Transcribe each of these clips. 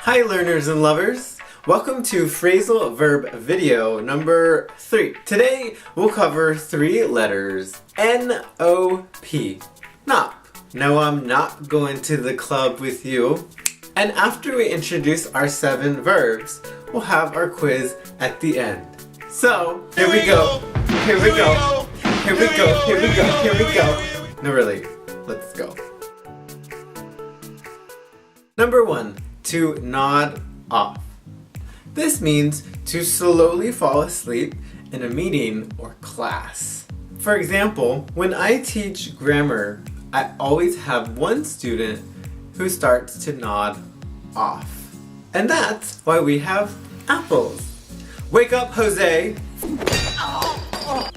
Hi learners and lovers! Welcome to Phrasal Verb video number 3. Today we'll cover 3 letters. N-O-P. Nop. No, I'm not going to the club with you. And after we introduce our 7 verbs, we'll have our quiz at the end. So, here we go. Here we go. Here we go. Here we go. Here we go. No, really. Let's go. Number 1. To nod off. This means to slowly fall asleep in a meeting or class. For example, when I teach grammar, I always have one student who starts to nod off. And that's why we have apples. Wake up, Jose!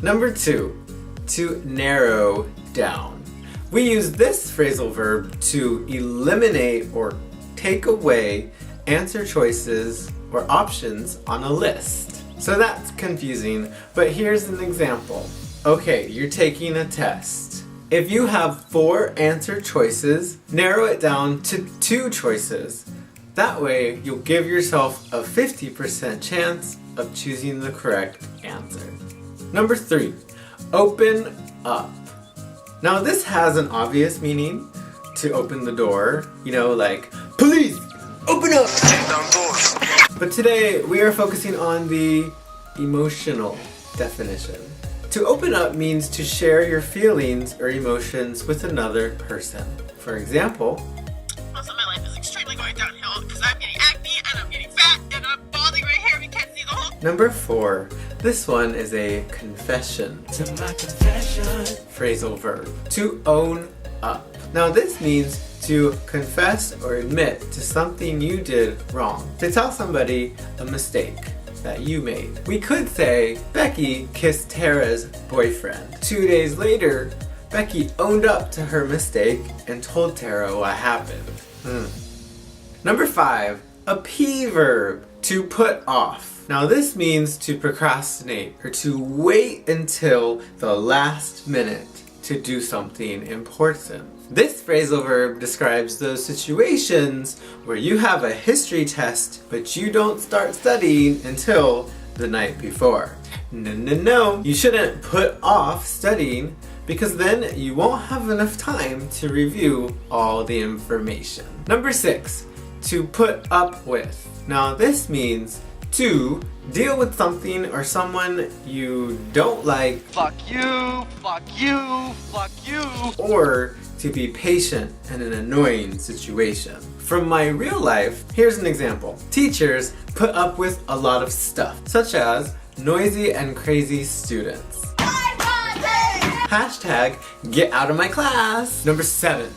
Number 2, to narrow down. We use this phrasal verb to eliminate or take away answer choices or options on a list. So that's confusing, but here's an example. Okay, you're taking a test. If you have 4 answer choices, narrow it down to 2 choices. That way, you'll give yourself a 50% chance of choosing the correct answer. Number 3, open up. Now this has an obvious meaning, to open the door, you know, like, police, open up! But today we are focusing on the emotional definition. To open up means to share your feelings or emotions with another person. For example, also my life is extremely going downhill because I'm getting acne and I'm getting fat and I'm balding right here. We can't see the whole. Number 4. This one is a confession. To my confession. Phrasal verb. To own up. Now this means to confess or admit to something you did wrong. To tell somebody a mistake that you made. We could say, Becky kissed Tara's boyfriend. 2 days later, Becky owned up to her mistake and told Tara what happened. Number 5, a P verb, to put off. Now this means to procrastinate or to wait until the last minute to do something important. This phrasal verb describes those situations where you have a history test but you don't start studying until the night before. No, you shouldn't put off studying because then you won't have enough time to review all the information. Number 6, to put up with. Now this means to deal with something or someone you don't like. Fuck you, fuck you, fuck you. Or to be patient in an annoying situation. From my real life, here's an example. Teachers put up with a lot of stuff, such as noisy and crazy students. Hashtag get out of my class. Number 7,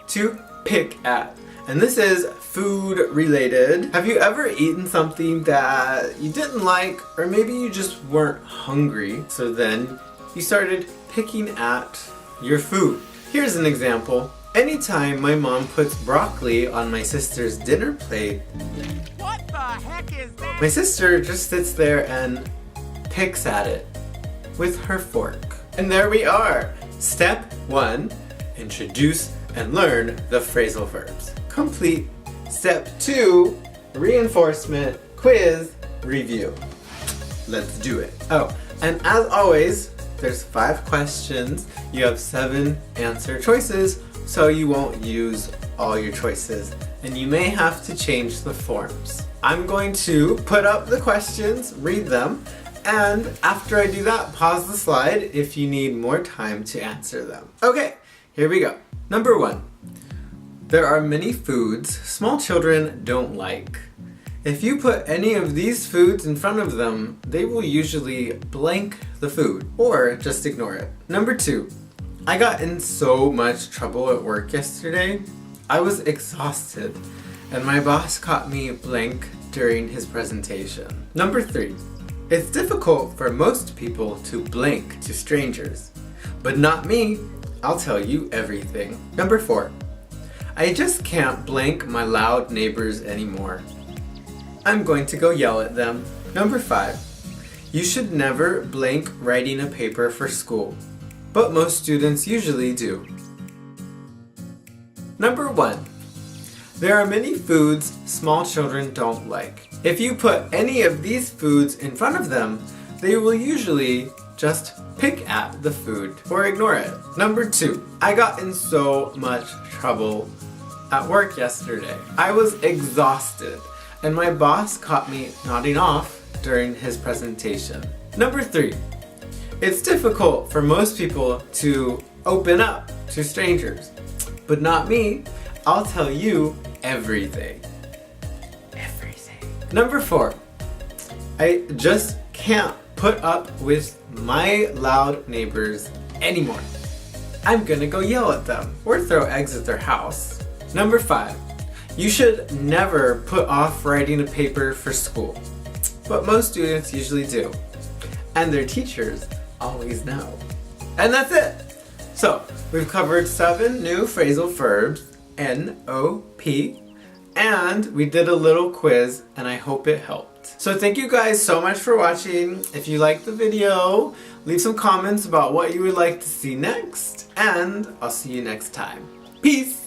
to pick at. And this is food related. Have you ever eaten something that you didn't like, or maybe you just weren't hungry, so then you started picking at your food? Here's an example. Anytime my mom puts broccoli on my sister's dinner plate, What the heck is that? my sister just sits there and picks at it with her fork. And there we are. Step 1, introduce and learn the phrasal verbs. Complete. Step 2, reinforcement, quiz, review. Let's do it. Oh, and as always, there's 5 questions. You have 7 answer choices, so you won't use all your choices, and you may have to change the forms. I'm going to put up the questions, read them, and after I do that, pause the slide if you need more time to answer them. Okay, here we go. Number 1. There are many foods small children don't like. If you put any of these foods in front of them, they will usually blank the food or just ignore it. Number 2. I got in so much trouble at work yesterday. I was exhausted and my boss caught me blank during his presentation. Number 3. It's difficult for most people to blank to strangers, but not me. I'll tell you everything. Number 4. I just can't blank my loud neighbors anymore. I'm going to go yell at them. Number 5. You should never blank writing a paper for school, but most students usually do. Number 1. There are many foods small children don't like. If you put any of these foods in front of them, they will usually just pick at the food or ignore it. Number 2, I got in so much trouble at work yesterday. I was exhausted and my boss caught me nodding off during his presentation. Number 3, it's difficult for most people to open up to strangers, but not me. I'll tell you everything. Everything. Number 4, I just can't put up with my loud neighbors anymore. I'm gonna go yell at them or throw eggs at their house. Number 5, you should never put off writing a paper for school, but most students usually do, and their teachers always know. And that's it! So, we've covered 7 new phrasal verbs, N-O-P, and we did a little quiz, and I hope it helped. So thank you guys so much for watching. If you liked the video, leave some comments about what you would like to see next, and I'll see you next time. Peace!